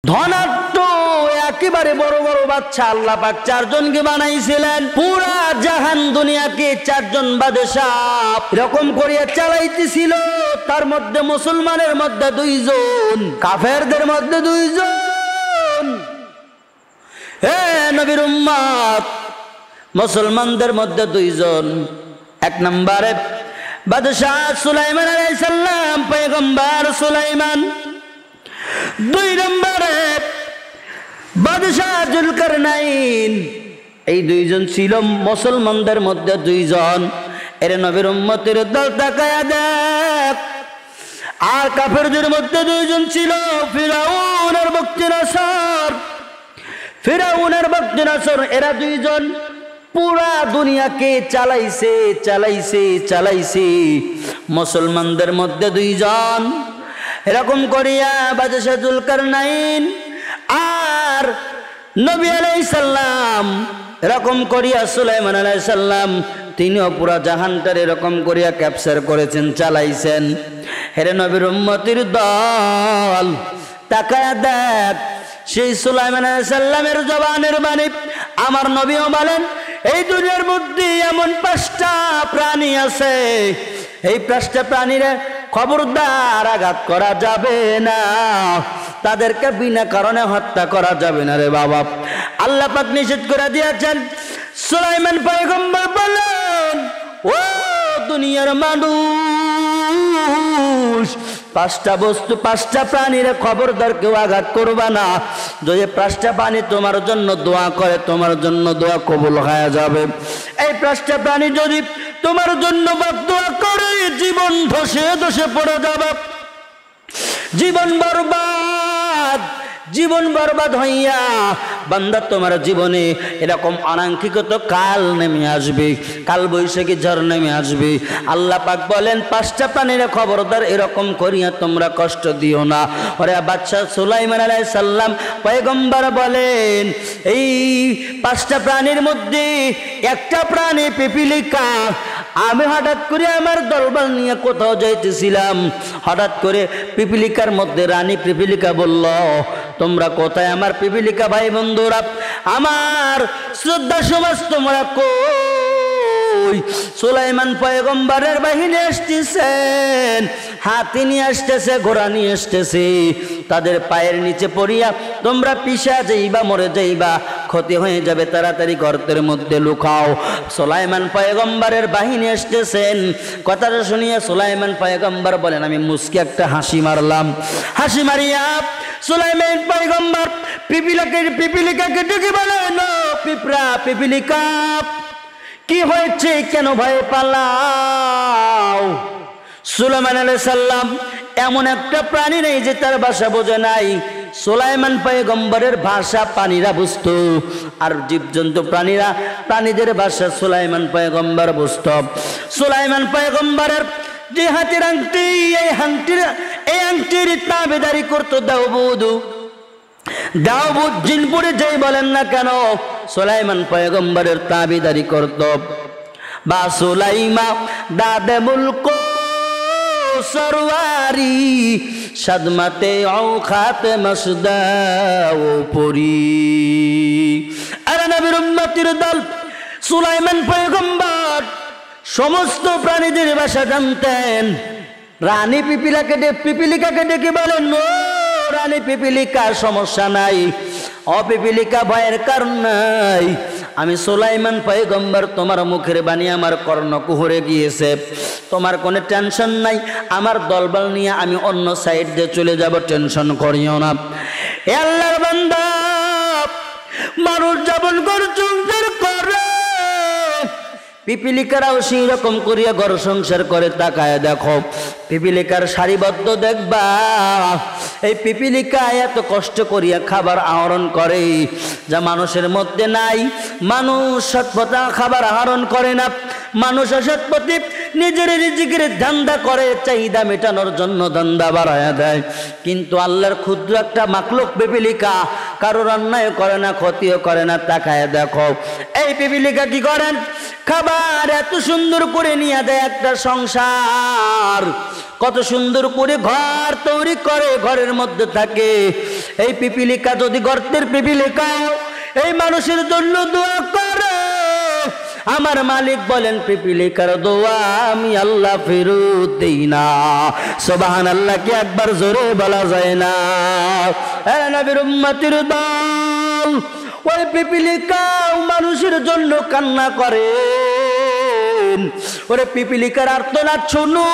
ধনাঢ্য একেবারে বড় বড় বাচ্চা আল্লাহ পাক চারজনকে বানাইছিলেন। পুরা জাহান দুনিয়াকে চারজন বাদশাহ এরকম করিয়া চালাইতেছিল। তার মধ্যে মুসলমানের মধ্যে দুইজন, কাফেরদের মধ্যে দুইজন। হে নবীর উম্মত, মুসলমানদের মধ্যে দুইজন। এক নম্বরে বাদশাহ সুলাইমান আলাইহিস সালাম, পয়গম্বর সুলাইমান। দুই নম্বরে বাদশাহ জুলকারনাইন। এই দুইজন ছিল মুসলমানদের মধ্যে দুইজন। এর নবীর উম্মতের দল তাকায়া দেখ। আর কাফেরদের মধ্যে দুইজন ছিল ফিরাউন আর বখতিয়ার। ফিরাউন আর বখতিয়ার এরা দুইজন পুরা দুনিয়াকে চালাইছে চালাইছে চালাইছে। মুসলমানদের মধ্যে দুইজন। এরকম করিয়া বাদশাহ জুলকারনাইন আর নবী আলাইহিস সালাম, এরকম করিয়া সুলাইমান আলাইহিস সালাম, তিনিও পুরা জাহানটার এরকম করিয়া ক্যাপচার করেছেন, চালাইছেন। হেরে নবীর উম্মতির দল, তাকায়া দেখ সেই সুলাইমান আলাইহিস সালামের জবানের বাণী আমার নবীও বলেন, এই দুনিয়ার মধ্যে এমন 5টা প্রাণী আছে, এই 5টা প্রাণীরা খবরদার আঘাত করা যাবে না, তাদেরকে বিনা কারণে হত্যা করা যাবে না রে বাবা। আল্লাহ পাক নিষেধ করে দিয়েছেন। সুলাইমান পয়গম্বর বলেন, ও দুনিয়ার মানুষ, 5টা বস্তু 5টা প্রাণীর খবরদার কেউ আঘাত করবা না। যদি 5টা প্রাণী তোমার জন্য দোয়া করে, তোমার জন্য দোয়া কবুল হয়ে যাবে। এই 5টা প্রাণী যদি তোমার জন্য বদদোয়া করে, জীবন ধসে ধসে পড়ে যাবে, জীবন বরবাদ, জীবন বরবাদ হইয়া বান্দা তোমার জীবনে এরকম অনাকাঙ্ক্ষিত কাল নেমে আসবে, কাল বৈশাখী ঝড় নেমে আসবে। আল্লাহ পাক বলেন 5টা প্রাণীর খবরদার এরকম করিয়া তোমরা কষ্ট দিও না। ওরে বাদশাহ সুলাইমান আলাইহিস সালাম পয়গম্বর বলেন, এই 5টা প্রাণীর মধ্যে একটা প্রাণী পিপিলিকা। আমি হঠাৎ করে আমার দলবল নিয়ে কোথাও যাইতেছিলাম, হঠাৎ করে পিপিলিকার মধ্যে রানী পিপিলিকা বলল, তোমরা কোথায় আমার পিপিলিকা ভাই বন্ধুরা, আমার শ্রদ্ধা সমাজ তোমরা কই? সুলাইমান পয়গম্বরের বাহিনী আসতেছেন, হাতি নিয়ে আসতেছে, ঘোড়া নিয়ে আসতেছে, তাদের পায়ের নিচে পড়িয়া তোমরা পিছা যাইবা, মরে যাইবা, ক্ষতি হয়ে যাবে, তাড়াতাড়ি গর্তের মধ্যে লুকাও। সুলাইমান পয়গম্বরের বাহিনী আসতেছেন। কথাটা শুনিয়া সুলাইমান পয়গম্বর বলেন, আমি মুস্কি একটা হাসি মারলাম। হাসি মারিয়া সুলাইমান পয়গম্বর পিপিলিকাকে ডেকে বলেন, পিঁপড়া পিপিলিকা, কি হয়েছে, কেন ভয়ে পালাও? সুলাইমান আলাইহিস সালাম এমন একটা প্রাণী নেই যে তার ভাষা বোঝে নাই। সুলাইমান পয়গম্বরের ভাষা প্রাণীরা বুঝত, আর জীবজন্তু প্রাণীরা প্রাণীদের ভাষা সুলাইমান পয়গম্বর বুঝত। সুলাইমান পয়গম্বরের যে হাতের আংটি, এই আংটির তাবেদারি করতো দাউদ। দাউদ জিনপুরে যাই বলেন না কেন, সুলাইমান পয়গম্বরের তাবেদারি করত। বা সুলাইমা দাদে মুলক সরওয়ারি সাদমাতে খাতে মসদাও পরি। আরে নবীর উম্মতির দল, সুলাইমান পয়গম্বর সমস্ত প্রাণীদের ভাষা জানতেন। রানী পিপিলিকাকে ডেকে বলেন, ও রানী পিপিলিকা, সমস্যা নাই, অপিপিলিকা ভয়ের কারণ নাই। আমি সুলাইমান পয়গম্বর, তোমার মুখের বাণী আমার কর্ণ কুহরে গিয়েছে, তোমার কোনো টেনশন নাই, আমার দলবল নিয়ে আমি অন্য সাইড দিয়ে চলে যাব, টেনশন করিও না। এ আল্লাহর বান্দা, মানুষ যেমন ঘর সংসার করে, পিপিলিকারাও সেই রকম করিয়া ঘর সংসার করে। তাকায় দেখো পিপিলিকার সারিবদ্ধ দেখবা, এই পিপিলিকা এত কষ্ট করিয়া খাবার আহরণ করে যা মানুষের মধ্যে নাই। মানুষ সৎপথে খাবার আহরণ করে না, মানুষ অসৎপথে নিজের রিজিকের ধান্দা করে, চাহিদা মেটানোর জন্য ধান্দা বাড়ায়া দেয়। কিন্তু আল্লাহর ক্ষুদ্র একটা মাখলুক পিপিলিকা কারোর অন্যায় করে না, ক্ষতিও করে না। তাকায় দেখো এই পিপিলিকা কি করেন, খাবার এত সুন্দর করে নিয়ে দেয় একটা সংসার, কত সুন্দর করে ঘর তৈরি করে, ঘরের মধ্যে থাকে। এই পিপিলিকা যদি গর্তের পিপিলিকা এই মানুষের জন্য দোয়া করে, আমার মালিক বলেন পিপিলিকার দোয়া আমি আল্লাহ ফেরত দেই না। সুবহানাল্লাহ কি একবার জোরে বলা যায় না? নবীর উম্মতের দল ওই পিপিলিকা মানুষের জন্য কান্না করে। ওরে পিপিলিকার আর্তনাদ শুনো,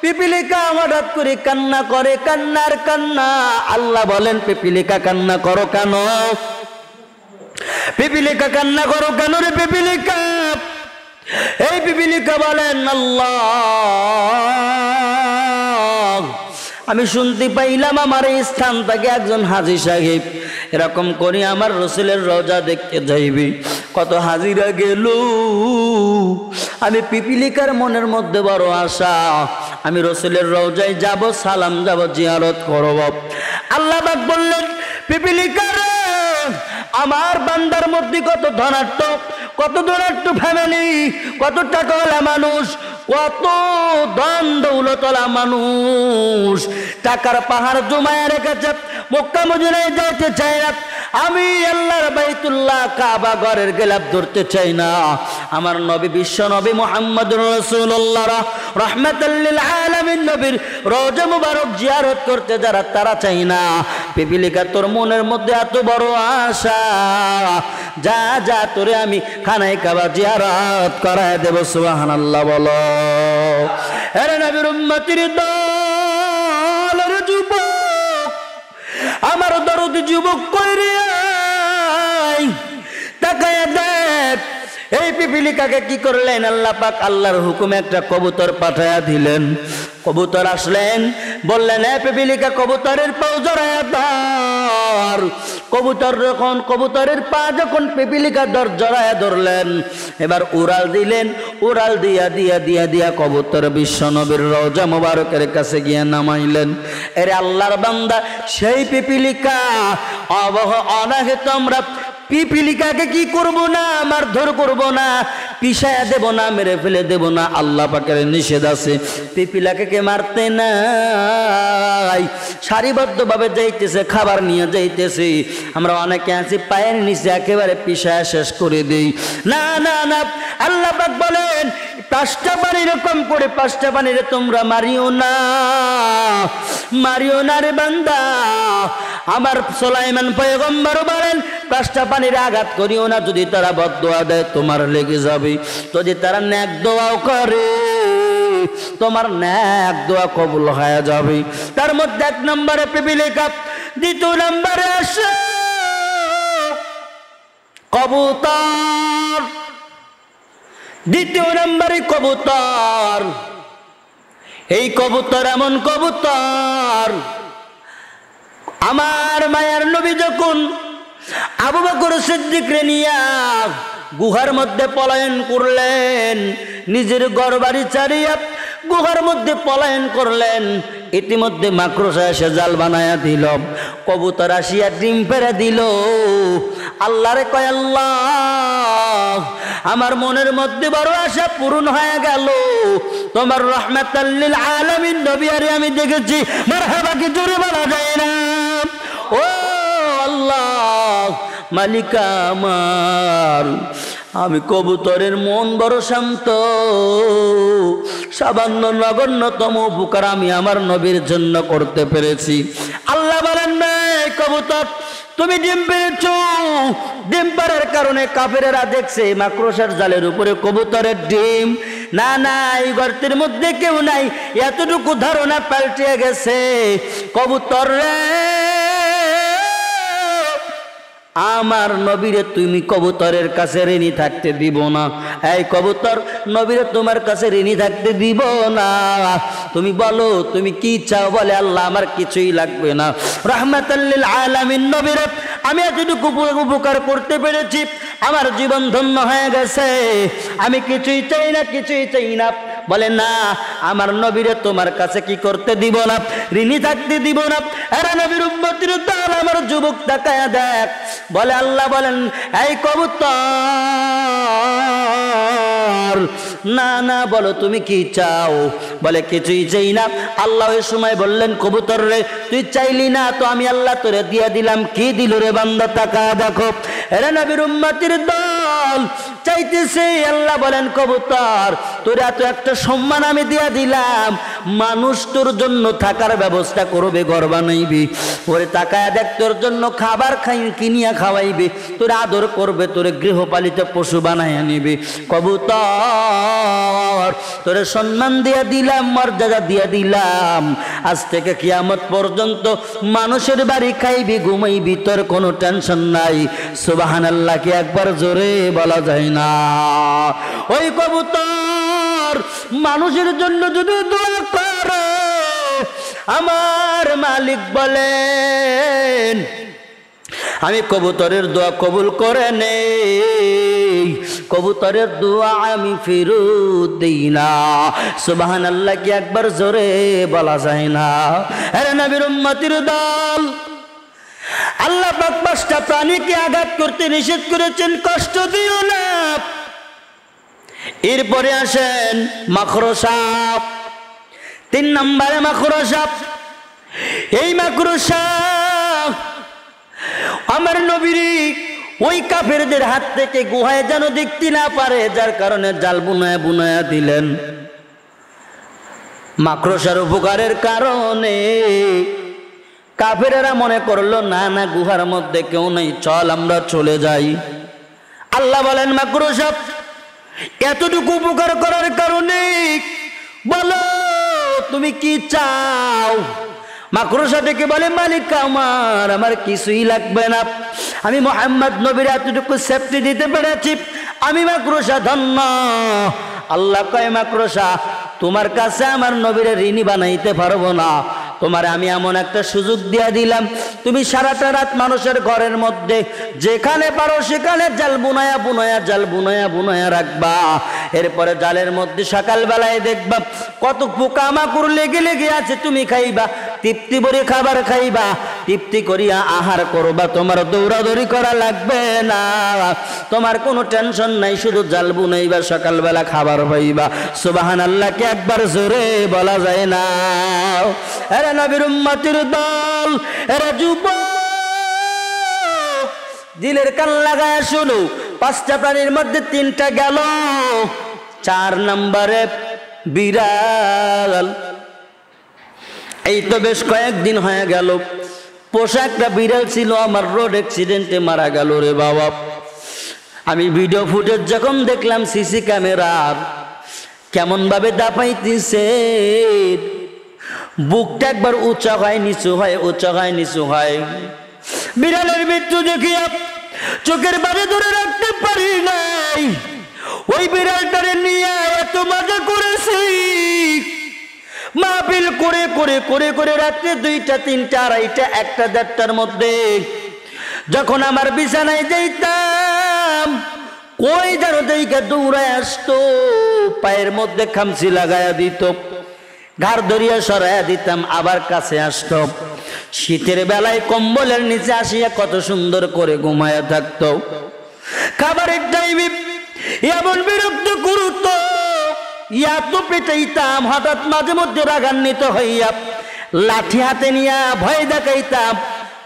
পিপিলিকা হঠাৎ করে কান্না করে, কান্নার কান্না। আল্লাহ বলেন পিপিলিকা কান্না করো কেন? পিপিলিকা কান্না করো কেন রে পিপিলিকা? এই পিপিলিকা বলেন আল্লাহ আমি শুনতে পাইলাম আমার এই স্থান থেকে একজন হাজী সাহেব এরকম করে আমার রসুলের রওজা দেখতে যাইবি। কত হাজিরা গেল, আমি পিপিলিকার মনের মধ্যে বড় আশা, আমি রসুলের রওজায় যাব, সালাম যাব, জিয়ারত করব। আল্লাহ পাক বললেন পিপিলিকা রে, আমার বান্দার মধ্যে কত ধনাঢ্য, কত ধনাঢ্য ফ্যামিলি, কত টাকাওয়ালা মানুষ, কত ধন দৌলতওয়ালা মানুষ, টাকার পাহাড় জমায় রেখেছে, মক্কা মদিনায় যাইতে চায় না। আমি আল্লাহর বাইতুল্লাহ কাবা ঘরের গেলাপ ধরতে চাই না। আমার নবী বিশ্ব নবী মুহাম্মদুর রাসূলুল্লাহ রাহমাতাল লিল আলামিন নবীর রওজা মুবারক জিয়ারত করতে যারা তারা চাই না। পিপিলিকা তোর মনের মধ্যে এত বড় আশা, যা যা তোরে আমি খানায় কাবা জিয়ারত করায় দেব। সুবহানাল্লাহ বলো। আরে নবীর উম্মতের দল, আরে যুবক, আমার দরদি যুবক কই রে, তাকায় দেখ এই পিপিলিকাকে কি করলেন আল্লাহ পাক? আল্লাহর হুকুমে একটা কবুতর পাঠায়া দিলেন। কবুতর আসলেন, বললেন এ পিপিলিকা কবুতরের পাও জড়ায়া ধর। কবুতর যখন কবুতরের পা যখন পিপিলিকা জড়ায়া ধরলেন, এবার উড়াল দিলেন, উড়াল দিয়া দিয়া দিয়া দিয়া কবুতর বিশ্ব নবীর রওজা মুবারকের কাছে গিয়ে নামাইলেন। এরে আল্লাহর বান্দা, সেই পিপিলিকা অনাহে তোমরা পিপিলিকাকে কি করব না, মারধর করব না, পিছায়া দেব না, মেরে ফেলে দেব না, আল্লাহ পাকের নিষেধ আছে। পিপিলিকাকে মারতে নাই, সারিবদ্ধভাবে যাইতেছে, খাবার নিয়ে যাইতেছে। আমরা অনেকে আছি পায়ের নিচে একেবারে পিছায়া শেষ করে দেই। না না না, আল্লাহ পাক বলেন পাঁচটা পানি এরকম করে, পাঁচটা পানিরে তোমরা মারিও না, মারিও না রে বান্দা। আমার সুলাইমান পয়গম্বর বলেন পাঁচটা পানির আঘাত করিও না, যদি তারা বদদোয়া দেয় তোমার লেগে যাবে, যদি তারা নেক দোয়াও করে তোমার নেক দোয়া কবুল হয়ে যাবে। তার মধ্যে এক নম্বরে পিপিলিকা, দ্বিতীয় নম্বরে আসে কবুতর, দ্বিতীয় নম্বরে কবুতর। এই কবুতর এমন কবুতর, আমার মায়ার নবী যখন আবু বকর সিদ্দিককে নিয়ে গুহার মধ্যে পলায়ন করলেন, নিজের ঘর বাড়ি ছাড়িয়া গুহার মধ্যে পলায়ন করলেন, ইতিমধ্যে মাকড়সা এসে জাল বানায়া দিল, কবুতর আসিয়া ডিম পেড়ে দিল। আল্লাহরে কয় আল্লাহ আমার মনের মধ্যে বড় আশা পূরণ হয়ে গেল, তোমার রাহমাতাল লিল আলামিন নবী আরে আমি দেখেছি। মারহাবা কি জোরে বলা যায় না? ও আল্লাহ মালিকা আমার, আমি কবুতরের মন বড় শান্ত, সামান্য নগণ্যতম উপকার আমি আমার নবীর জন্য করতে পেরেছি। আল্লাহ বলেন না কবুতর তুমি ডিম পেরেছ, ডিম পাড়ার কারণে কাফেরেরা দেখছে মাকড়সার জালের উপরে কবুতরের ডিম। না না, এই গর্তের মধ্যে কেউ নাই, এতটুকু ধারণা পাল্টে গেছে। কবুতর রে, আমার নবীরে তুমি কবুতরের কাছে ঋণী থাকতে দিব না। এই কবুতর নবীরে তোমার কাছে ঋণী থাকতে দিব না। তুমি বলো তুমি কি চাও? বলে আল্লাহ আমার কিছুই লাগবে না, রাহমাতাল লিল আলামিন নবীরে আমি এতটুকু উপকার করতে পেরেছি, আমার জীবন ধন্য হয়ে গেছে, আমি কিছুই চাই না, কিছুই চাই না। বলে না, আমার নবীরে তোমার কাছে কি করতে দিব না, ঋণী থাকতে দিব না। আরে নবীর উম্মতের দল, আমার যুবক তাকায়া দেখ। বলে আল্লাহ বলেন এই কবুতর না না, বলো তুমি কি চাও? বলে কিছুই চাই না। আল্লাহ ওই সময় বললেন, কবুতর রে, তুই চাইলি না তো আমি আল্লাহ তোরে দিয়ে দিলাম। কি দিল রে বান্দা, তাকা দেখো। এরা নবীর উম্মতের দল চাইতেছে। আল্লাহ বলেন, কবুতর তোর এত একটা সম্মান আমি দিয়া দিলাম, মানুষ তোর জন্য থাকার ব্যবস্থা করবে, ঘর বানাইবি, ওরে তাকায় দেখ, তোর জন্য খাবার কিনিয়া খাওয়াইবে, তোর আদর করবে, তোর গৃহপালিত পশু বানাইয়া নিবে। কবুতর তোরে সম্মান দিয়া দিলাম, মর্যাদা দিয়া দিলাম, আজ থেকে কিয়ামত পর্যন্ত মানুষের বাড়ি খাইবি, ঘুমাইবি, তোর কোনো টেনশন নাই। সুবহানাল্লাহ কি একবার জোরে বলা যায় না? ওই কবুতর মানুষের জন্য যদি দোয়া করে, আমার মালিক বলেন আমি কবুতরের দোয়া কবুল করে নেই, কবুতরের দোয়া আমি ফেরত দেই না। সুবহানাল্লাহ কি একবার জোরে বলা যায় না? আরে নবীর উম্মতের দল, আল্লাহ পাক পাঁচটা প্রাণীকে আঘাত করতে নিষেধ করেছেন, কষ্ট দিও না। এরপরে আসেন মাকড়সা। 3 নম্বরে মাকড়সা। এই মাকড়সা আমার নবীর ওই কাফেরদের হাত থেকে গুহায় যেন দেখতে না পারে, যার কারণে জাল বুনায়া বুনায়া দিলেন। মাকড়সার উপকারের কারণে কাফেরেরা মনে করলো, না না গুহার মধ্যে কেউ নেই, চল আমরা চলে যাই। আল্লাহ বলেন, মাকড়সা এতটুকু উপকার করার কারণে বলো তুমি কি চাও? মাকড়সা ডেকে বলে, মালিক আমার কিছুই লাগবে না, আমি মুহাম্মদ নবীর এতটুকু সেফটি দিতে পেরেছি, আমি মাকড়সা ধন্য। আল্লাহ কয়, মাকড়সা তোমার কাছে আমার নবীর ঋণী বানাইতে পারবো না, তোমার আমি এমন একটা সুযোগ দিয়া দিলাম, তুমি সারাটা রাত মানুষের ঘরের মধ্যে যেখানে পারো সেখানে জাল বুনায়া বুনায়া জাল বুনায়া বুনায়া রাখবা। এরপরে জালের মধ্যে সকালবেলায় দেখবা কত পোকামাকড় লেগে লেগে আছে, তুমি খাইবা, তৃপ্তি ভরে খাবার খাইবা, তৃপ্তি করিয়া আহার করবা, তোমার দৌড়াদৌড়ি করা লাগবে না, তোমার কোনো টেনশন নাই, শুধু জাল বুনাইবা, সকালবেলা খাবার পাইবা। সুবহানাল্লাহ কে একবার জোরে বলা যায় না? এরা নবীর উম্মতের দল, এরা যুবক, দিলের কান লাগায় শুনো, 5টা প্রাণীর মধ্যে 3টা গেল। 4 নম্বরে বিড়াল। এই তো বেশ কয়েকদিন হয়ে গেল, পোষা একটা বিড়াল ছিল আমার রোড অ্যাক্সিডেন্টে মারা গেল রে বাবা। আমি ভিডিও ফুটেজ যখন দেখলাম সিসি ক্যামেরার, কেমন ভাবে দাপাইতেছে, বুকটা একবার উঁচা হয় নিচু হয়, উঁচা হয় নিচু হয়। বিড়ালের মৃত্যু দেখিয়া চোখের বাড়ি ধরে রাখতে পারি নাই। ওই বিড়ালটারে নিয়ে এত মজা করেছি, মাহফিল করে করে করে করে রাত্রে 2টা 3টা 2:30 1টা 1:30টার মধ্যে যখন আমার বিছানায় যাইতাম, কই যেন দেখে দৌড়ায় আসতো, পায়ের মধ্যে খামচি লাগাইয়া দিত, ঘাড় ধরিয়া সরাইয়া দিতাম, আবার কাছে আসতো। শীতের বেলায় কম্বলের নিচে আসিয়া কত সুন্দর করে ঘুমায়া থাকতো। খাবারের টাইমে এমন বিরক্ত করত, এত পেটাইতাম, হঠাৎ মাঝে মধ্যে রাগান্বিত হইয়া লাঠি হাতে নিয়া ভয় দেখাইতাম,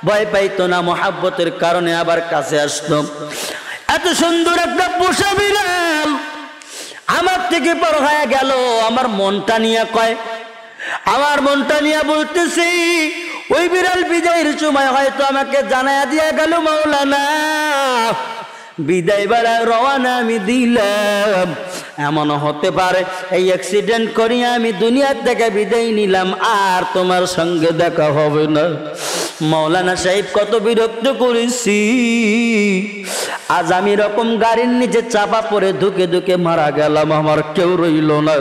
ভয় পাইতো না, মহাব্বতের কারণে আবার কাছে আসতো। এত সুন্দর একটা পোষা বিড়াল আমার থেকে পর হয়ে গেল। আমার মনটা নিয়ে কয়, আমার মনটা নিয়ে বলতেছি, ওই বিড়াল বিদায়ের সময় হয়তো আমাকে জানায়া দিয়া গেল, মাওলানা বিদায় বেলা রওয়ানা আমি দিলাম, এমন হতে পারে এই অ্যাক্সিডেন্ট করিয়া আমি দুনিয়ার থেকে বিদায় নিলাম, আর তোমার সঙ্গে দেখা হবে না। মাওলানা সাহেব কত বিরক্ত করেছি, আজ আমি এরকম গাড়ির নিচে চাপা পড়ে ধুকে ধুকে মারা গেলাম, আমার কেউ রইল না।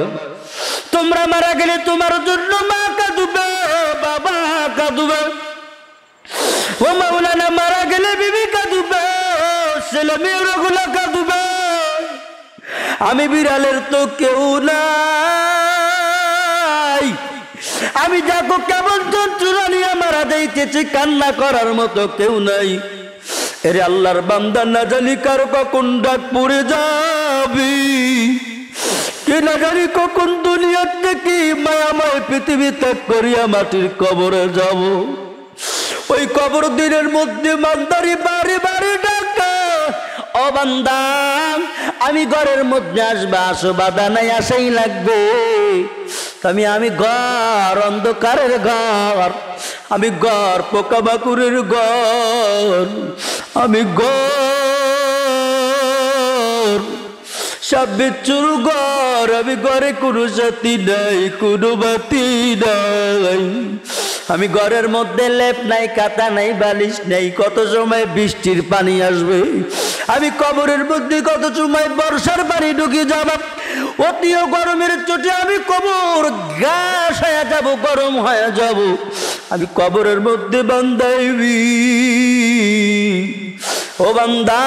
তোমরা মারা গেলে তোমার জন্য মা কাঁদবে, বাবা কাঁদবে, ও মাওলানা মারা গেলে বিবি কাঁদবে, ছেলে মেয়েরা কাঁদবে, আমি বিড়ালের তো কেউ নাই, আমি দেখো কেমন যন্ত্রণা নিয়ে মারা যাইতেছি, কান্না করার মতো কেউ নাই। এরে আল্লাহর বান্দা, না জানি কার কখন ডাক পড়ে যাবি, কে না জানি কখন দুনিয়ার থেকে মায়াময় পৃথিবী ত্যাগ করিয়া মাটির কবরে যাব। ওই কবর দিনের মধ্যে বান্দারি বাড়ি বাড়ি ডাকা, ও বান্দা আমি ঘরের মধ্যে আসবা, আসো বাধা নাই, আসাই লাগবে। আমি ঘর অন্ধকারের ঘর, আমি ঘর পোকামাকুরের ঘর, আমি ঘর সব বিচ্ছুর ঘর, আমি ঘরে কোনো সাথী নাই, কোনো বাতি নাই। আমি ঘরের মধ্যে লেপ নাই, কাতা নাই, বালিশ নাই, কত সময় বৃষ্টির পানি আসবে। আমি কবরের মধ্যে কত সময় বর্ষার পানি ঢুকে যাব। অতিও গরমের চোটে আমি কবর গ্যাস হয়ে যাব, গরম হয়ে যাব। আমি কবরের মধ্যে বান্দাইবি। ও বান্দা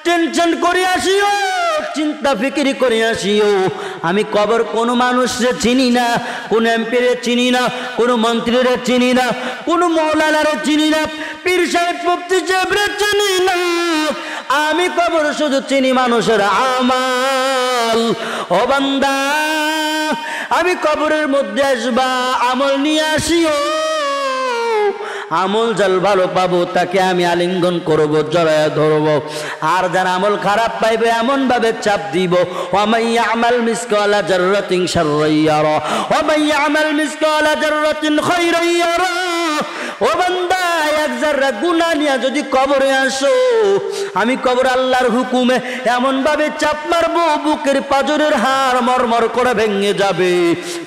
টেনশন করে আসিও, চিন্তা ফিকিরি করে আসিও। আমি কবর কোনো মানুষরে চিনি না, কোন এমপিরে চিনি না, কোনো মন্ত্রীরে চিনি না, কোনো মৌলানারে চিনি না, পীর সাহেব মুফতি সাহেবরে চিনি না। আমি কবর শুধু চিনি মানুষের আমাল। ও বান্দা আমি কবরের মধ্যে আসবা, আমল নিয়ে আসিও। আমল যার ভালো পাবো তাকে আমি আলিঙ্গন করব, জড়ায় ধরব। আর যার আমল খারাপ পাইবে এমন ভাবে চাপ দিব, ওয়ামান ইয়ামাল মিসকালা যাররাতিন শাররান ইয়ারা ওয়ামান ইয়ামাল মিসকালা যাররাতিন খায়রান ইয়ারা। ও বান্দা এক যারা গুনাহ নিয়ে যদি কবরে আসো, আমি কবর আল্লাহর হুকুমে এমন ভাবে চাপ মারবো, বুকের পাঁজরের হাড় মরমর করে ভেঙে যাবে,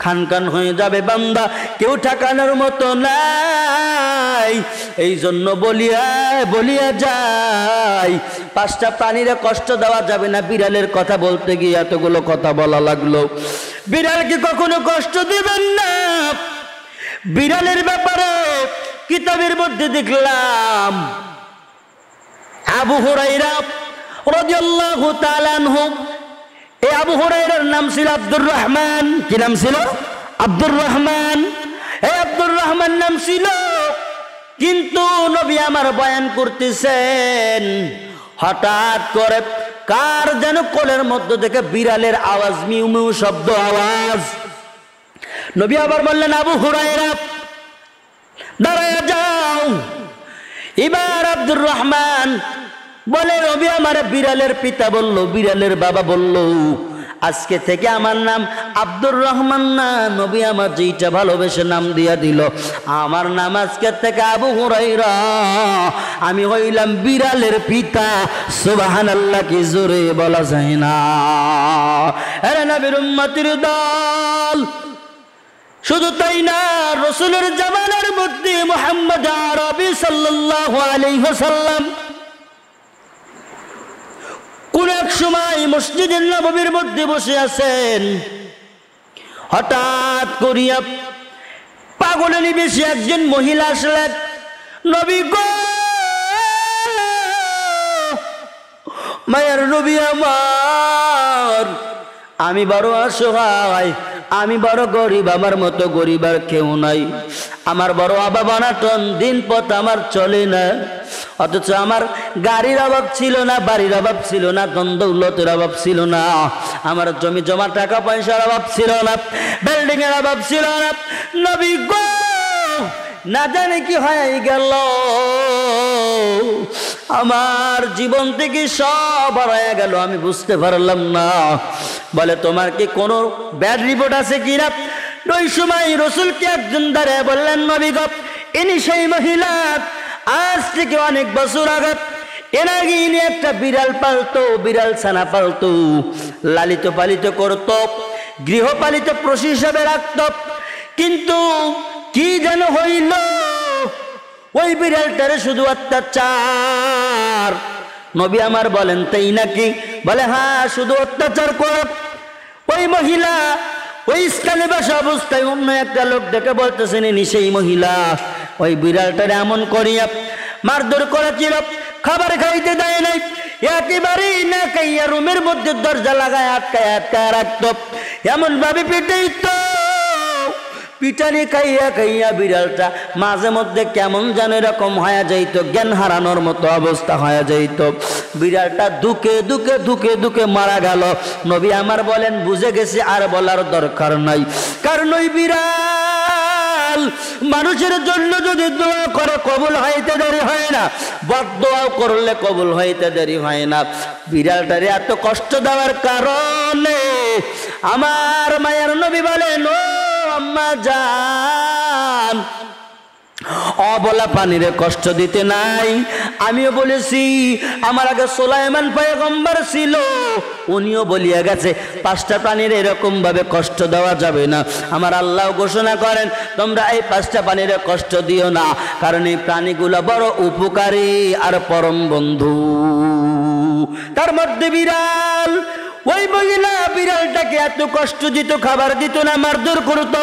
খান খান হয়ে যাবে। বান্দা কেউ ঠেকানোর মতো নাই। এই জন্য বলিয়া যাই, পাঁচটা প্রাণীরা কষ্ট দেওয়া যাবে না। বিড়ালের কথা বলতে গিয়ে এতগুলো কথা বলা লাগলো। বিড়ালকে কখনো কষ্ট দিবেন না। বিড়ালের ব্যাপারে কিতাবের মধ্যে দেখলাম আবু হুরায়রা রাদিয়াল্লাহু তাআলা আনহু, এই আবু হুরায়রার নাম ছিল আব্দুর রহমান। কি নাম ছিল? আব্দুর রহমান। এই আব্দুর রহমান নাম ছিল, কিন্তু নবী আমার বয়ান করতেছেন, হঠাৎ করে কার যেন কোলের মধ্যে থেকে বিড়ালের আওয়াজ, মিউ মিউ শব্দ আওয়াজ। নবী আবার বললেন, আবু হুরায়রা দাঁড়ায় যাও। এবার আব্দুর রহমান বলে, নবী আমার বিড়ালের পিতা বলল, বিড়ালের বাবা বলল, আজকে থেকে আমার নাম আব্দুর রহমান না, নবী আমার যেইটা ভালোবেসে নাম দিয়া দিল, আমার নাম আজকে থেকে আবু হুরায়রা। আমি হইলাম বিড়ালের পিতা। সুবহানাল্লাহ, কি জোরে বলা যায় না। আরে নবীর উম্মতের দল, শুধু তাই না, রাসূলের জামানার মধ্যে মুহাম্মদ আরবি সাল্লাল্লাহু আলাইহি ওয়াসাল্লাম কোন এক সময় মসজিদে নববীর মধ্যে বসে আছেন, হঠাৎ করিয়া পাগলের বেশি একজন মহিলা আসলেন। নবী গো, মায়ের নবী আমার, আমি বড় অসহায়, আমি বড় গরিব, আমার মতো গরিব আর কেউ নাই। আমার বড় অভাব অনাটন, দিন পথ আমার চলে না। অথচ আমার গাড়ির অভাব ছিল না, বাড়ির অভাব ছিল না, ধন দৌলতের অভাব ছিল না, আমার জমি জমা টাকা পয়সার অভাব ছিল না, বিল্ডিং এর অভাব ছিল না। নবী গো, না জানি কি হয়ে গেল, আমার জীবন থেকে সব হারিয়ে গেল, আমি বুঝতে পারলাম না। বলে, তোমার কি কোনো ব্যাড রিপোর্ট আছে কিনা? ওই সময় রাসূলকে একজন দাঁড়ায় বললেন, নবী গো, ইনি সেই মহিলা, আজ থেকে অনেক বছর আগে এর আগে ইনি একটা বিড়াল পালতো, বিড়াল ছানা পালতো, লালিত পালিত করত, গৃহপালিত পশু হিসাবে রাখত। কিন্তু কি যেন হইল, ওই বিড়ালটারে শুধু অত্যাচার। নবী আমার বলেন, তাই নাকি? বলে, হ্যাঁ, শুধু অত্যাচার করে। ওই মহিলা ওই স্থানে বসা অবস্থায় অন্য একটা লোক ডেকে বলতেছেন, ইনি সেই মহিলা, ওই বিড়ালটারে এমন করিয়া মারধর করেছিল, খাবার খাইতে দেয় নাই, একেবারেই না খাইয়া রুমের মধ্যে দরজা লাগায় আটকায় আটকায় রাখত, এমন ভাবে পিটাইত, পিটানি খাইয়া খাইয়া বিড়ালটা মাঝে মধ্যে কেমন যেন এরকম হয়ে যাইত, জ্ঞান হারানোর মতো অবস্থা হয়ে যাইত। বিড়ালটা দুকে দুকে দুকে দুকে মারা গেল। নবী আমার বলেন বুঝে গেছে আর বলার দরকার নাই, কারণ ওই বিড়াল মানুষের জন্য যদি দোয়া করে কবুল হইতে দেরি হয় না, বদদোয়া করলে কবুল হইতে দেরি হয় না। বিড়ালটারে এত কষ্ট দেওয়ার কারণে আমার মায়ের নবী বলেন, ও আম্মা জান, অবলা পানিরে কষ্ট দিতে নাই। আমিও বলেছি, আমার আগে সুলাইমান পয়গম্বর ছিল, উনিও বলিয়া গেছে 5টা প্রাণীর এরকম ভাবে কষ্ট দেওয়া যাবে না। আমার আল্লাহ ঘোষণা করেন, তোমরা এই 5টা প্রাণীরে কষ্ট দিও না, কারণ এই প্রাণীগুলো বড় উপকারী আর পরম বন্ধু। তার মধ্যে বিড়াল, ওই মহিলা বিড়ালটাকে এত কষ্ট দিত, খাবার দিত না, মারধর করত,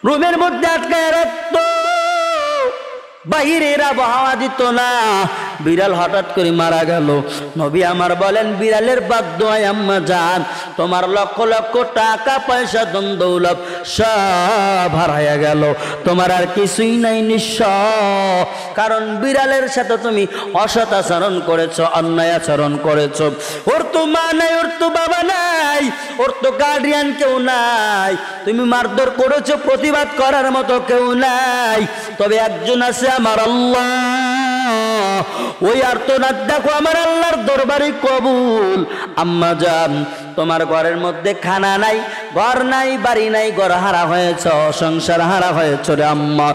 রুমের মধ্যে আটকায় রাখত, বাহিরের আবহাওয়া দিত না। বিড়াল হঠাৎ করে মারা গেল। নবী আমার বলেন, বিড়ালের বাদদোয়ায় আম্মা জান তোমার লক্ষ লক্ষ টাকা পয়সা ধন দৌলত সব হারায়া গেল, তোমার আর কিছুই নাই, নিঃস্ব। কারণ বিড়ালের সাথে তুমি অসৎ আচরণ করেছ, অন্যায় আচরণ করেছ। ওর তো মা নাই, ওর তো বাবা নাই, ওর তো গার্ডিয়ান কেউ নাই, তুমি মারধর করেছ, প্রতিবাদ করার মতো কেউ নাই। তবে একজন আছে, আমার আল্লাহ। ওই আর্তনাদ দেখো আমার আল্লাহর দরবারে কবুল। আম্মা জান, তোমার ঘরের মধ্যে খানা নাই, ঘর নাই, বাড়ি নাই, ঘর হারা হয়েছ, সংসার হারা হয়েছ রে আম্মা।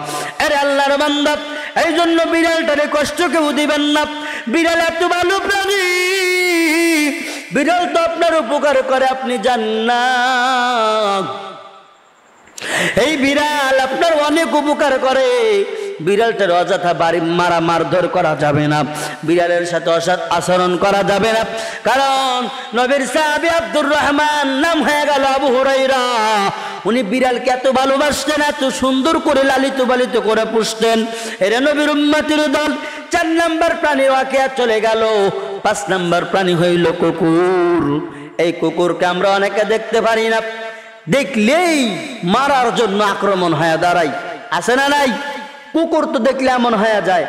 আরে আল্লাহর বান্দা, এই জন্য বিড়ালটারে কষ্ট কেউ দিবেন না। বিড়াল এত ভালো প্রাণী, বিড়াল তো আপনার উপকার করে, আপনি জান না। এই বিড়াল আপনার অনেক উপকার করে। বিড়ালটার অযথা বাড়ি মারা মারধর করা যাবে না, বিড়ালের সাথে অসৎ আচরণ করা যাবে না। কারণ নবীর সাহাবী আব্দুর রহমান, নাম হয়ে গেল আবু হুরায়রা, উনি বিড়ালকে এত ভালোবাসতেন, এত সুন্দর করে লালিত পালিত করে পুষতেন। এরা নবীর উম্মতের দল। 4 নম্বর প্রাণী ওয়াকিয়া চলে গেল। 5 নম্বর প্রাণী হইল কুকুর। এই কুকুরকে আমরা অনেকে দেখতে পারি না, দেখলেই মারার জন্য আক্রমণ হয়ে দাঁড়াই, আছে না নাই? কুকুর তো দেখলে এমন হয়ে যায়,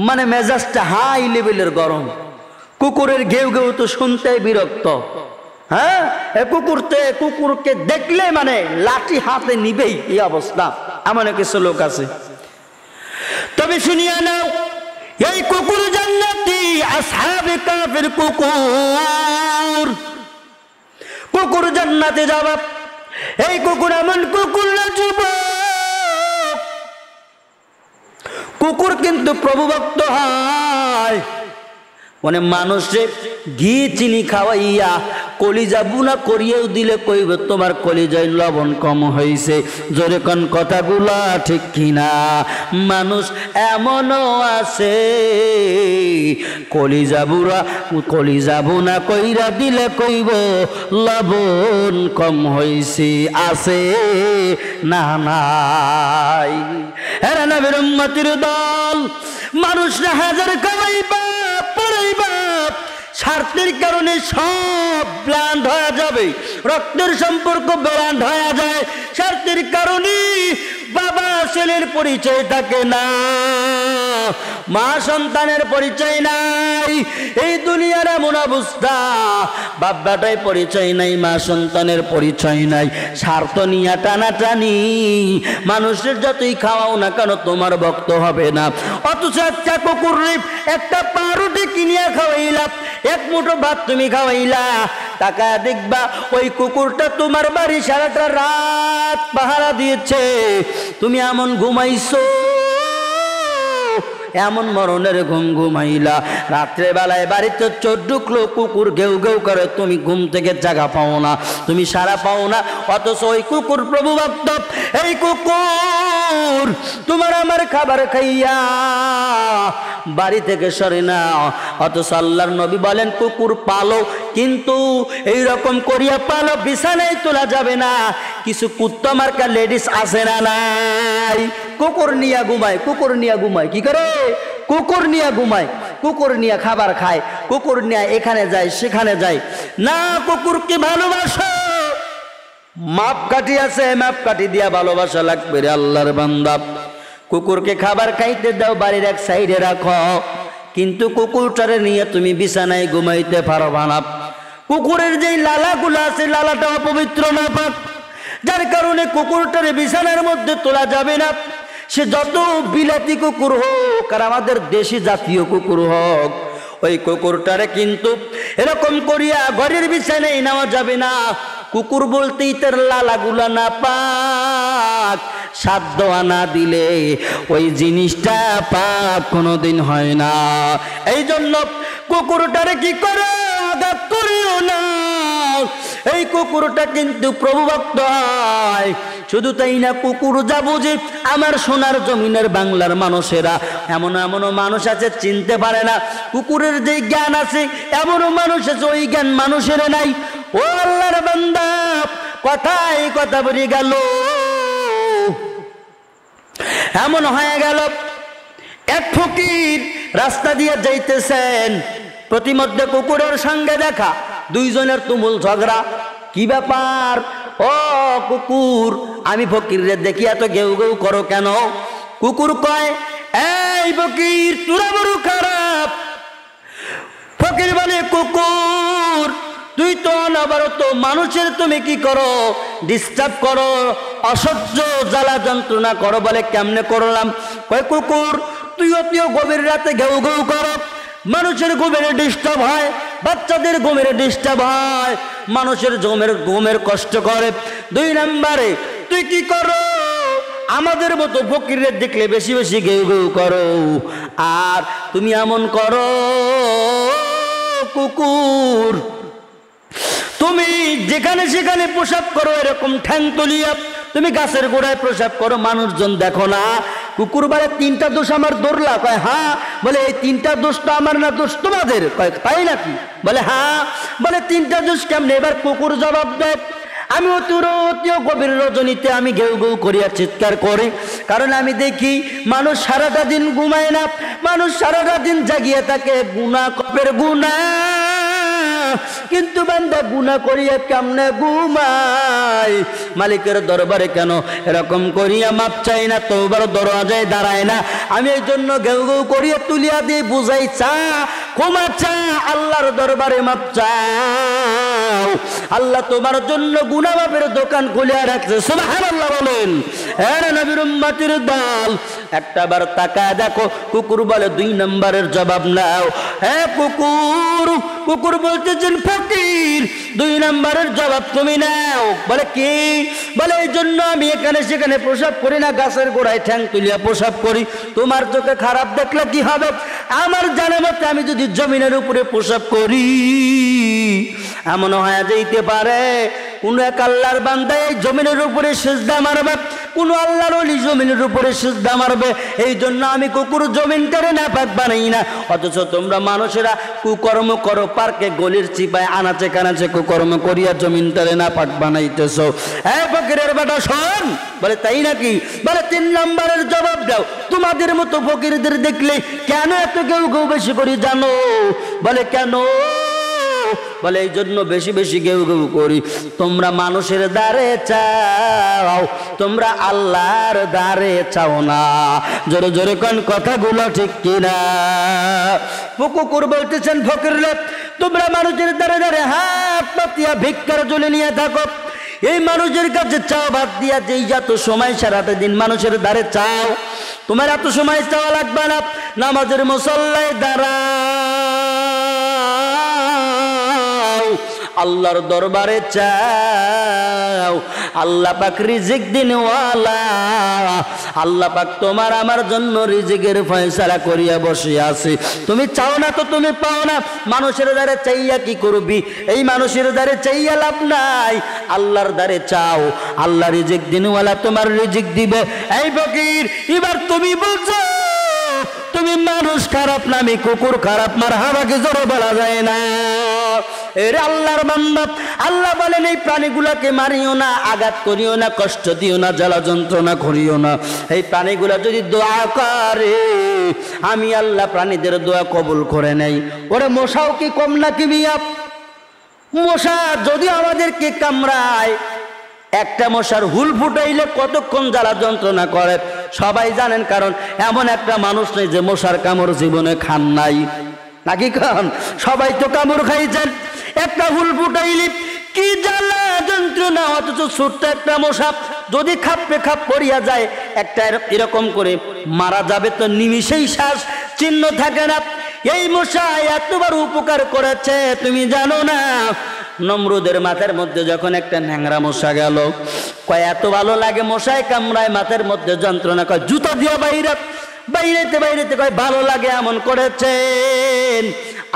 মানে মেজাজটা হাই লেভেলের গরম। কুকুরের ঘেউ ঘেউ তো শুনতেই বিরক্ত। হ্যাঁ, কুকুরকে দেখলে মানে লাঠি হাতে নিবেই, এই অবস্থা। এমন কিছু লোক আছে। তবে শুনিয়া নাও, এই কুকুর জান্নাতি, আসহাবে কাফের কুকুর। কুকুর জান্নাতে যাবে। এই কুকুর এমন কুকুর না যুবক, কুকুর কিন্তু প্রভুভক্ত হয়। মানে মানুষে ঘি চিনি খাওয়াইয়া কলিজা বুনা করিয়েও দিলে কইব তোমার কলিজায় লবণ কম হয়েছে। জোরে কোন কথাগুলা ঠিক কিনা? মানুষ এমনও আছে, কলিজা বুনা কইরা দিলে কইব লবণ কম হয়েছে। আছে না নাই? এরা নবীর উম্মতের দল। মানুষরা হাজার কামাইবা পড়াইবা, স্বার্থের কারণে সব ব্লান্ড হয়ে যাবে। রক্তের সম্পর্ক ব্লান্ড হয়ে যায়, স্বার্থের কারণে বাবা ছেলের পরিচয় থাকে না, মা সন্তানের পরিচয় নাই। এই দুনিয়ার এমন অবস্থা, বাপ বেটায় পরিচয় নাই, মা সন্তানের পরিচয় নাই। স্বার্থ নিয়ে টানাটানি, মানুষের যতই খাওয়াও না কেন তোমার ভক্ত হবে না। অথচ একটা কুকুর একটা পাউরুটি কিনিয়া খাওয়াইলা, 1 মুঠো ভাত তুমি খাওয়াইলা, টাকা দেখবা ওই কুকুরটা তোমার বাড়ি সারাটা রাত পাহারা দিয়েছে। তুমি এমন ঘুমাইছো, এমন মরণের ঘুম ঘুমাইলা, রাত্রে বেলায় বাড়িতে চোর ঢুকলো, কুকুর ঘেউ ঘেউ করে, তুমি ঘুম থেকে জাগা পাও না, তুমি সারা পাও না। অথচ ওই কুকুর প্রভু ভক্ত। এই কুকুর তোমার আমার খাবার খাইয়া বাড়ি থেকে সরে না। অথচ আল্লাহর নবী বলেন কুকুর পালো, কিন্তু এই রকম করিয়া পালো, বিছানায় তোলা যাবে না। কিছু কুত্তা মার্কা লেডিস আছে না নাই? কুকুর নিয়া ঘুমায়, কুকুর নিয়া ঘুমায়। কি করে? কুকুর নিয়া ঘুমায়, কুকুর নিয়া খাবার খায়, কুকুর নিয়া এখানে যায় সেখানে যায়। না, কুকুরকে ভালোবাসো, মাপকাঠি আছে, মাপকাঠি দিয়া ভালোবাসা লাগবে রে আল্লাহর বান্দা। কুকুরকে খাবার খাইতে দাও, বাড়ির এক সাইডে রাখো, কিন্তু কুকুরটারে নিয়ে তুমি বিছানায় ঘুমাইতে পারবা না। কুকুরের যেই লালাগুলো আছে, লালাটা অপবিত্র না পাক, যার কারণে কুকুরটারে বিছানার মধ্যে তোলা যাবে না। সে যত বিলাতি কুকুর হোক আর আমাদের দেশি জাতীয় কুকুর হোক, ওই কুকুরটারে কিন্তু এরকম করিয়া ঘরের বিছানায় নেওয়া যাবে না। কুকুর বলতেই তার লালাগুলা না পাক, সাধ্য আনা দিলে ওই জিনিসটা পাক কোনোদিন হয় না। এই জন্য কুকুরটারে কি করে আঘাত করিও না। এই কুকুরটা কিন্তু প্রভু ভক্ত হয়। শুধু তাই না, কুকুর যা বুঝে আমার সোনার জমিনের বাংলার মানুষেরা, এমন মানুষ আছে চিনতে পারে না কুকুরের যে জ্ঞান আছে, এমনও মানুষ আছে ওই জ্ঞান মানুষের নাই। ও আল্লাহর বান্দা, কথাই কথা বলে গেল, এমন হয়ে গেল এক ফকির রাস্তা দিয়ে যাইতেছেন, প্রতিমধ্যে কুকুরের সঙ্গে দেখা, দুইজনের তুমুল ঝগড়া। কি ব্যাপার? ও কুকুর, আমি ফকিরে দেখি এত ঘেউ ঘেউ করো কেন? কুকুর কয়, এই ফকির, তোরা বড় খারাপ। ফকির বলে, কুকুর তুই তো অনবরত মানুষের তুমি কি করো, ডিস্টার্ব করো, অসহ্য জ্বালা যন্ত্রণা করো। বলে, কেমনে করলাম? কয়, কুকুর তুইও গভীর রাতে ঘেউ ঘেউ করো, মানুষের ঘুমের ডিস্টার্ব হয়, বাচ্চাদের ঘুমের ডিস্টার্ব হয়, মানুষের ঘুমের কষ্ট করে। 2 নম্বরে তুই কি করো, আমাদের মতো ফকিরের দেখলে বেশি বেশি ঘেউ ঘেউ করো। আর তুমি এমন করো কুকুর, তুমি যেখানে সেখানে প্রসাব করো, এরকম ঠ্যাং তুলিয়া তুমি গাছের গোড়ায় প্রসাব করো, মানুষজন দেখো না। কুকুর বলে, 3টা দোষ আমার ধরলা? কয়, হ্যাঁ। বলে, এই 3টা দোষ তো আমার না, দোষ তোমাদের। কয়, তাই নাকি? বলে, হ্যাঁ। বলে, 3টা দোষ কেমনে? এবার কুকুর জবাব দেয়, আমি অতিও গভীর রজনীতে আমি ঘেউ ঘেউ করিয়া চিৎকার করি, কারণ আমি দেখি মানুষ সারাটা দিন ঘুমায় না, মানুষ সারাটা দিন জাগিয়ে থাকে গুনাহ কপের গুনাহ, কিন্তু বান্দা গুনাহ করিয়া কেমনে ঘুমায়? মালিকের দরবারে কেন এরকম করিয়া মাপ চাই না, তওবার দরজায় দাঁড়ায় না? আমি এই জন্য ঘেউ ঘেউ করিয়া তুলিয়া দিয়ে বুঝাই, চা ক্ষমা চা, আল্লাহর দরবারে মাপ চাও। আল্লাহ তোমার জন্য গুনাহ মাপের দোকান খুলিয়া রাখছে। সুবহানাল্লাহ বলেন। এর নবীর উম্মতের দল, একটা বার তাকায় দেখো। কুকুর বলে, 2 নম্বরের জবাব নাও। হ্যাঁ কুকুর, কুকুর বলতেছেন, ফকির 2 নম্বরের জবাব তুমি নাও। বলে, কি? বলে, এই জন্য আমি এখানে সেখানে প্রসাব করি না, গাছের গোড়ায় ঠ্যাং তুলিয়া প্রসাব করি। তোমার চোখে খারাপ দেখলে কি হবে? আমার জানা মতে আমি যদি জমিনের উপরে প্রসাব করি, এমন হয়ে যাইতে পারে কোন এক আল্লাহর বান্দা এই জমিনের উপরে সিজদা মারবে, কোন আল্লাহর ওলি জমিনের উপরে সিজদা মারবে। এই জন্য আমি কুকুর জমিনটারে নাপাক বানাই না। অথচ তোমরা মানুষেরা কুকর্ম করো, পার্কে গলির চিপায় আনাচে কানাচে কুকর্ম করিয়া জমিনটারে নাপাক বানাইতেছো। হ্যাঁ ফকিরের বেটা শোন। বলে, তাই নাকি? বলে, 3 নম্বরের জবাব দাও। তোমাদের মতো ফকিরদের দেখলে কেন এত কেউ বেশি করি জানো? বলে, কেন? বলে, এই জন্য বেশি বেশি ঘেউ ঘেউ করি। তোমরা মানুষের দ্বারে চাও, তোমরা আল্লাহর দ্বারে চাও না। জোরে জোরে কোন কথাগুলো ঠিক কিনা? কুকুর বলতেছেন, ফকির লোক, তোমরা মানুষের দ্বারে দ্বারে হাত পাতিয়া ভিক্ষার জলে নিয়ে থাকো, এই মানুষের কাছে চাও বাদ দিয়া, যেই যত সময় সারাটা দিন মানুষের দ্বারে চাও, তোমার এত সময় চাওয়া লাগবে না। নামাজের মুসল্লায় দাঁড়াও, আল্লাহর দরবারে চাও। আল্লাহ পাক রিজিক দিনওয়ালা, আল্লাহ পাক তোমার আমার জন্য রিজিকের ফয়সালা করিয়া বসে আছে। তুমি চাও না তো তুমি পাও না। মানুষের দ্বারে চাইয়া কি করবি? এই মানুষের দ্বারে চাইয়া লাভ নাই, আল্লাহর দ্বারে চাও। আল্লাহ রিজিক দিনওয়ালা তোমার রিজিক দিবে। এই ফকির, এবার তুমি বলছো তুমি মানুষ খারাপ না, আমি কুকুর খারাপ। মারহাবাকে জোরে বলা যায় না। এরে আল্লাহর বান্দা, আল্লাহ বলেন এই প্রাণীগুলাকে মারিও না, আঘাত করিও না, কষ্ট দিও না, জ্বালা যন্ত্রণা করিও না। এই প্রাণীগুলা যদি দোয়া করে, আমি আল্লাহ প্রাণীদের দোয়া কবুল করে নেই। ওরে মশাও কি কম নাকি বিয়া? মশা যদি আমাদেরকে কামড়ায়, একটা মশার হুল ফুটাইলে কতক্ষণ জ্বালা যন্ত্রণা করে সবাই জানেন, কারণ এমন একটা মানুষ নেই যে মশার কামড় জীবনে খান নাই, নাকি খান? সবাই তো কামড় খাইছেন। একটা হুল ফুটাইলে কি জ্বালা যন্ত্রণা, অথচ ছোট্ট একটা মশা যদি খাপে খাপ পড়িয়া যায়, একটা এরকম করে মারা যাবে তো নিমিষেই শ্বাস চিহ্ন থাকে না। এই মশা এতবার উপকার করেছে তুমি জানো না? নমরুদের মাথার মধ্যে যখন একটা ন্যাংরা মশা গেল, কয় এত ভালো লাগে মশায় কামড়ায়, মাথার মধ্যে যন্ত্রণা, কয় জুতা দিয়ে বাইরেতে বাইরেতে কয় ভালো লাগে এমন করেছেন।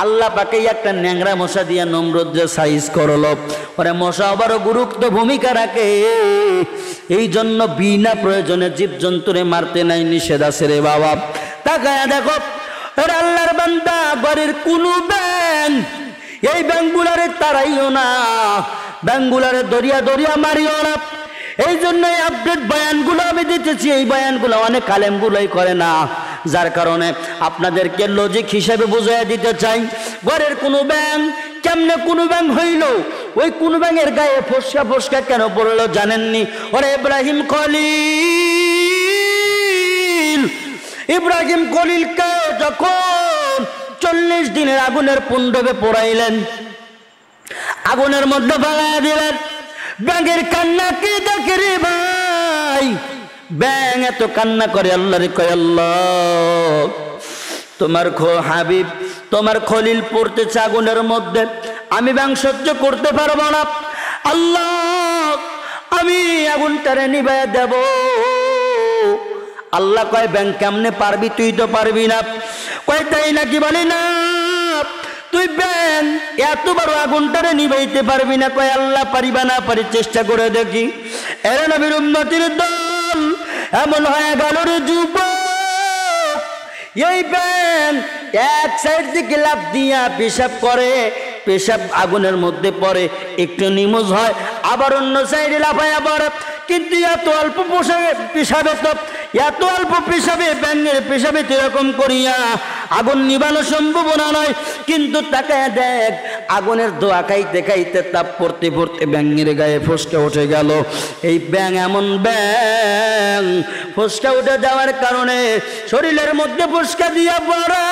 আল্লাহ পাকে একটা ন্যাংরা মশা দিয়া নমরুদের সাইজ করলো। ওরে মশা আবারও গুরুত্ব ভূমিকা রাখে, এই জন্য বিনা প্রয়োজনে জীবজন্তুরে মারতে নাই, নিষেধ আছে রে বাবা। তাকায়া দেখো আল্লাহর বান্দা, ঘরের কোনো ব্যাং এই ব্যাংগুলারে তারাইও না, ব্যাংগুলারে দরিয়া দরিয়া মারিও না। এই জন্য আপডেট বয়ানগুলো আমি দিতেছি, এই বয়ানগুলো অনেক আলেমগুলোই করে না, যার কারণে আপনাদেরকে লজিক হিসেবে বুঝিয়ে দিতে চাই। ঘরের কোনো ব্যাং কেমনে কোনো ব্যাং হইল, ওই কোন ব্যাঙের গায়ে ফসকা ফসকা কেন পড়লো জানেননি? ওরে ইব্রাহিম খলিলকে যখন 40 দিনের আগুনের পুণ্ডবে পোড়াইলেন, আগুনের মধ্যে ফালাইয়া দিলেন, ব্যাঙের কান্না কি দেখে রে ভাই? ব্যাঙ এত কান্না করে, আল্লাহ রে কয় আল্লাহ তোমার হাবিব তোমার খলিল পড়তেছে আগুনের মধ্যে, আমি ব্যাঙ সহ্য করতে পারবো না, আল্লাহ আমি আগুনটারে নিভাইয়া দেব। আল্লাহ কয় ব্যাঙ কেমনে পারবি? তুই তো পারবি না। কয় তাই নাকি? বলি না, তুই ব্যাঙ এত বড় আগুনটারে নিভাইতে পারবি না। কয় আল্লাহ পারিবা না? পারি, চেষ্টা করে দেখি। এর নবীর উম্মতের দল এমন হয়ে গেল রে যুবক, এই ব্যাঙ এক সাইড দিকে লাফ দিয়া পেশাব করে, পেশাব আগুনের মধ্যে পড়ে, একটু নিমজ হয়, আবার অন্য সাইডে লাফাইয়া পড়ে। কিন্তু এত অল্প পেশাবে তো, এত অল্প পেশাবে ব্যাঙের পেশাবে এরকম করিয়া আগুন নিবানো সম্ভাবনা নয়। কিন্তু তাকায় দেখ, আগুনের ধোঁয়া খাইতে খাইতে তাপ পড়তে পড়তে ব্যাঙের গায়ে ফসকা উঠে গেল। এই ব্যাঙ এমন ব্যাঙ, ফসকা উঠে যাওয়ার কারণে শরীরের মধ্যে ফসকা দিয়া পড়া।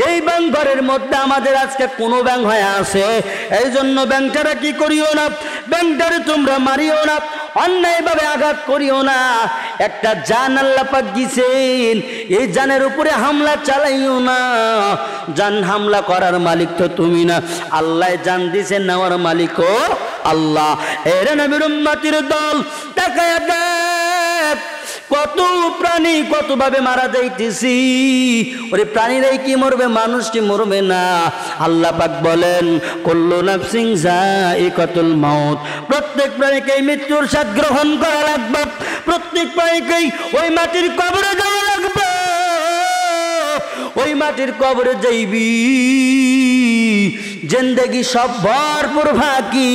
এই ব্যাঙ ঘরের মধ্যে আমাদের আজকে কোনো ব্যাঙ হয়ে আছে, এই জন্য ব্যাঙটারা কি করিও না, ব্যাঙটারে তোমরা মারিও না, অন্যায়ভাবে আঘাত করিও না। একটা জান আল্লাহ পাক দিয়েছেন, এই জানের উপরে হামলা চালাইও না। জান হামলা করার মালিক তো তুমি না, আল্লাহ জান দিয়েছেন, নেওয়ার মালিকও আল্লাহ। এর নবীর উম্মতের দল তাকায়া দেখ, কত প্রাণী কতভাবে মারা যাইতেছি। ওরে প্রাণীরাই কি মরবে, মানুষ কি মরবে না? আল্লাহ পাক বলেন কুল্লু নাফসিন যায়িকাতুল মাউত, প্রত্যেক প্রাণীকেই মৃত্যুর স্বাদ গ্রহণ করা লাগবে, প্রত্যেক প্রাণীকেই ওই মাটির কবরে যাওয়া লাগবে। ওই মাটির কবরে যাইবি, জিন্দেগি সব ভরপুর ফাঁকি,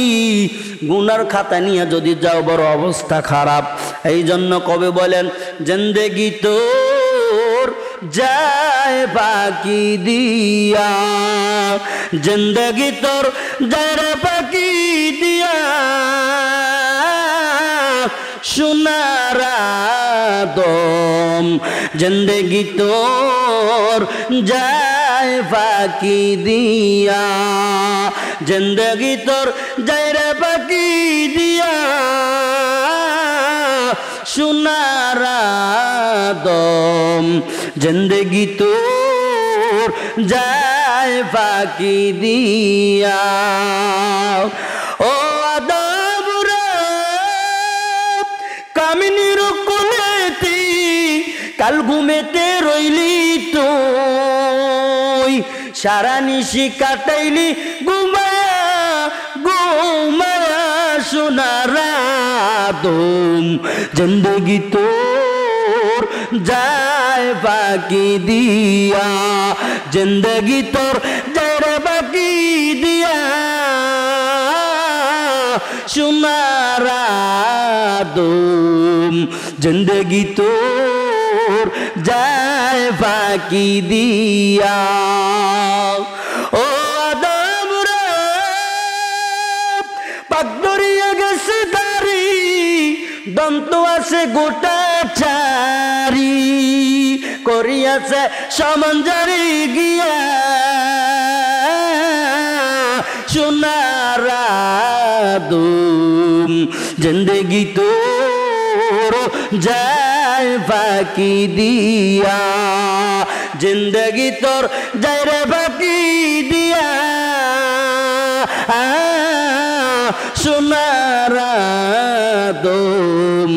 গুনার খাতা নিয়ে যদি যাও বড় অবস্থা খারাপ। এই জন্য কবি বলেন জিন্দেগি তোর যায় বাকি দিয়া, জিন্দেগি তোর যায় বাকি দিয়া, সোনার দম, জিন্দেগি তোর যায় বাকি দিয়া, জিন্দেগি তোর যায় রে বাকি দিয়া, সোনার দম, জিন্দেগি তোর যায় বাকি দিয়া। ও আদম রে কামিনীর কোলেতে কাল ঘুমেতে রইলি তুই, সারা নিশি কাটাইলি ঘুমায়া ঘুমায়া, সোনার দম, জিন্দেগি তোর যায় বাকি দিয়া, জিন্দেগি তোর যায় রে বাকি দিয়া, সোনার দম, জিন্দেগি তোর যায় বাকি দিয়া। ও আদম রে পাক দরিয়া গেছে দাড়ি দন্ত আছে গোটা চারি করিয়াছে সমাঞ্জারি গিয়া সোনারা দুম জিন্দগি তোর যায় ফাঁকি দিয়া জিন্দগি তোর যায় রে ফাঁকি দিয়া সোনারা দুম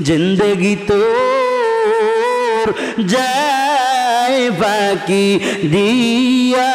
জিন্দগি তোর যায় ফাঁকি দিয়া